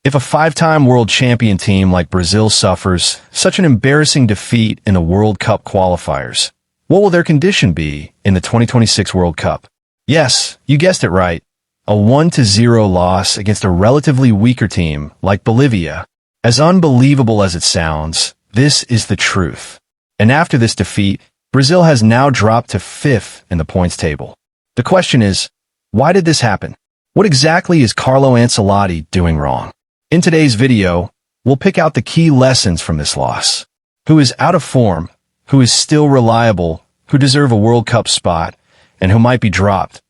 If a five-time world champion team like Brazil suffers such an embarrassing defeat in the World Cup qualifiers, what will their condition be in the 2026 World Cup? Yes, you guessed it right. A 1-0 loss against a relatively weaker team like Bolivia. As unbelievable as it sounds, this is the truth. And after this defeat, Brazil has now dropped to 5th in the points table. The question is, why did this happen? What exactly is Carlo Ancelotti doing wrong? In today's video, we'll pick out the key lessons from this loss. Who is out of form, who is still reliable, who deserve a World Cup spot, and who might be dropped.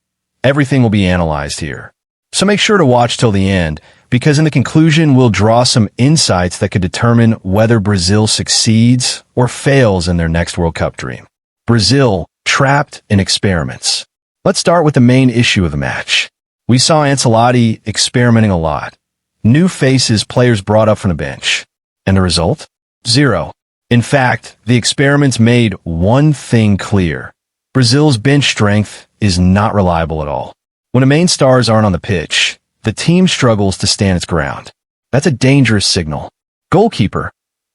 Everything will be analyzed here. So make sure to watch till the end, because in the conclusion we'll draw some insights that could determine whether Brazil succeeds or fails in their next World Cup dream. Brazil, trapped in experiments. Let's start with the main issue of the match. We saw Ancelotti experimenting a lot. New faces, players brought up from the bench. And the result? 0. In fact, the experiments made one thing clear. Brazil's bench strength is not reliable at all. When the main stars aren't on the pitch, the team struggles to stand its ground. That's a dangerous signal. Goalkeeper.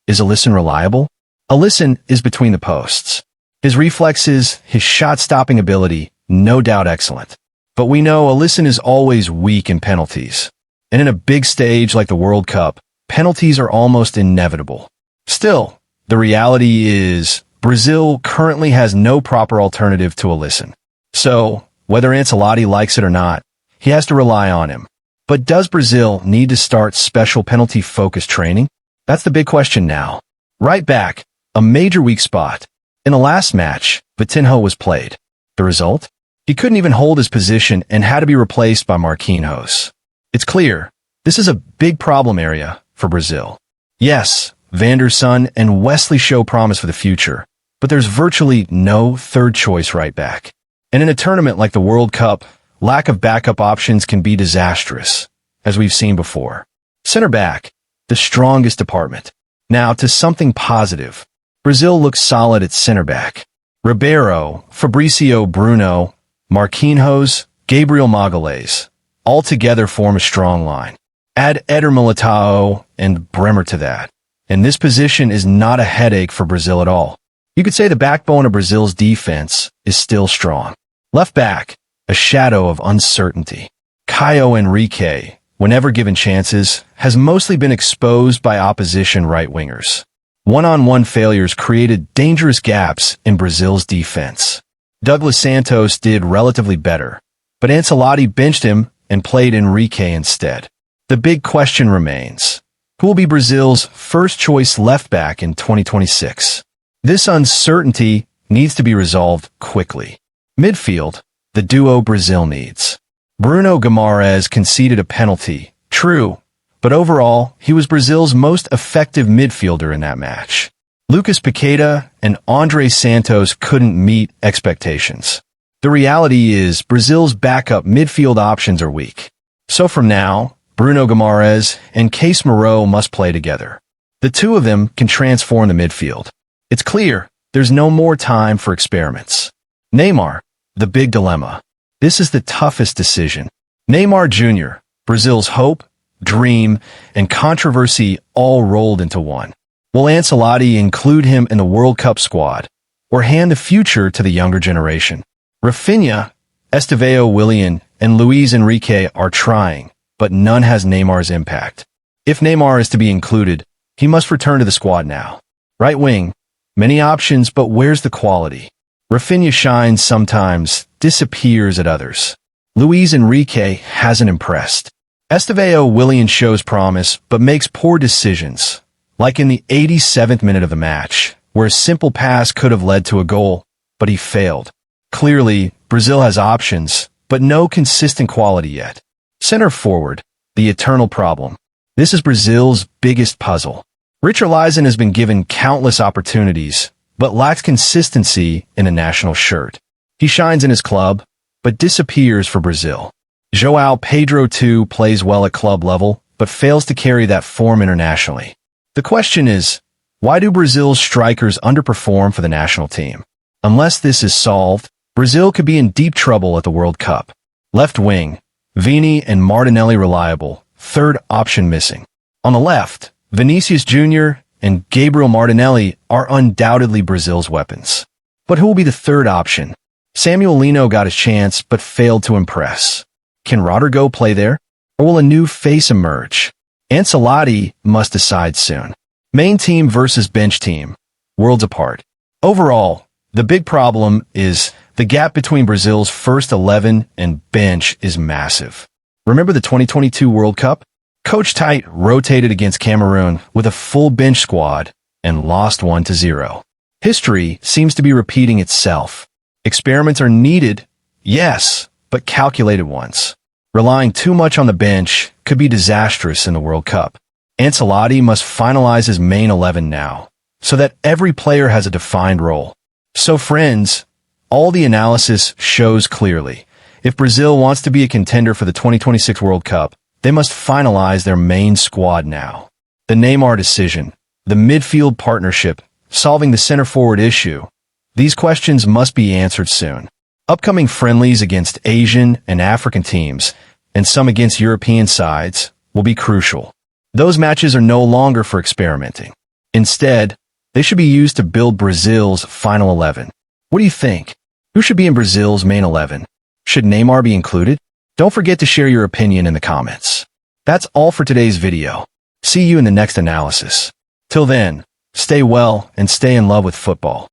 Is Alisson reliable? Alisson is between the posts. His reflexes, his shot-stopping ability, no doubt excellent. But we know Alisson is always weak in penalties. And in a big stage like the World Cup, penalties are almost inevitable. Still, the reality is Brazil currently has no proper alternative to Alisson. So, whether Ancelotti likes it or not, he has to rely on him. But does Brazil need to start special penalty-focused training? That's the big question now. Right back, a major weak spot. In the last match, Vitinho was played. The result? He couldn't even hold his position and had to be replaced by Marquinhos. It's clear, this is a big problem area for Brazil. Yes, Van der Sar and Wesley show promise for the future, but there's virtually no third-choice right back. And in a tournament like the World Cup, lack of backup options can be disastrous, as we've seen before. Center back, the strongest department. Now to something positive. Brazil looks solid at center back. Ribeiro, Fabricio Bruno, Marquinhos, Gabriel Magalhães, all together form a strong line. Add Eder Militao and Bremer to that, and this position is not a headache for Brazil at all. You could say the backbone of Brazil's defense is still strong. Left back, a shadow of uncertainty. Caio Henrique, whenever given chances, has mostly been exposed by opposition right-wingers. One-on-one failures created dangerous gaps in Brazil's defense. Douglas Santos did relatively better, but Ancelotti benched him and played Henrique instead. The big question remains, who will be Brazil's first-choice left-back in 2026? This uncertainty needs to be resolved quickly. Midfield, the duo Brazil needs. Bruno Guimaraes conceded a penalty, true, but overall, he was Brazil's most effective midfielder in that match. Lucas Paqueta and Andre Santos couldn't meet expectations. The reality is Brazil's backup midfield options are weak. So from now, Bruno Guimaraes and Casemiro must play together. The two of them can transform the midfield. It's clear there's no more time for experiments. Neymar, the big dilemma. This is the toughest decision. Neymar Jr., Brazil's hope, dream, and controversy all rolled into one. Will Ancelotti include him in the World Cup squad, or hand the future to the younger generation? Rafinha, Estevão Willian, and Luis Enrique are trying, but none has Neymar's impact. If Neymar is to be included, he must return to the squad now. Right wing, many options, but where's the quality? Rafinha shines sometimes, disappears at others. Luis Enrique hasn't impressed. Estevão Willian shows promise, but makes poor decisions, like in the 87th minute of the match, where a simple pass could have led to a goal, but he failed. Clearly, Brazil has options, but no consistent quality yet. Center forward, the eternal problem. This is Brazil's biggest puzzle. Richarlison has been given countless opportunities, but lacks consistency in a national shirt. He shines in his club, but disappears for Brazil. João Pedro too plays well at club level, but fails to carry that form internationally. The question is, why do Brazil's strikers underperform for the national team? Unless this is solved, Brazil could be in deep trouble at the World Cup. Left wing, Vini and Martinelli reliable, third option missing. On the left, Vinicius Jr. and Gabriel Martinelli are undoubtedly Brazil's weapons. But who will be the third option? Samuel Lino got his chance but failed to impress. Can Rodrigo play there? Or will a new face emerge? Ancelotti must decide soon. Main team versus bench team. Worlds apart. Overall, the big problem is the gap between Brazil's first 11 and bench is massive. Remember the 2022 World Cup? Coach Tite rotated against Cameroon with a full bench squad and lost 1-0. History seems to be repeating itself. Experiments are needed, yes, but calculated ones. Relying too much on the bench could be disastrous in the World Cup. Ancelotti must finalize his main 11 now, so that every player has a defined role. So friends, all the analysis shows clearly. If Brazil wants to be a contender for the 2026 World Cup, they must finalize their main squad now. The Neymar decision, the midfield partnership, solving the center-forward issue. These questions must be answered soon. Upcoming friendlies against Asian and African teams, and some against European sides, will be crucial. Those matches are no longer for experimenting. Instead, they should be used to build Brazil's final 11. What do you think? Who should be in Brazil's main 11? Should Neymar be included? Don't forget to share your opinion in the comments. That's all for today's video. See you in the next analysis. Till then, stay well and stay in love with football.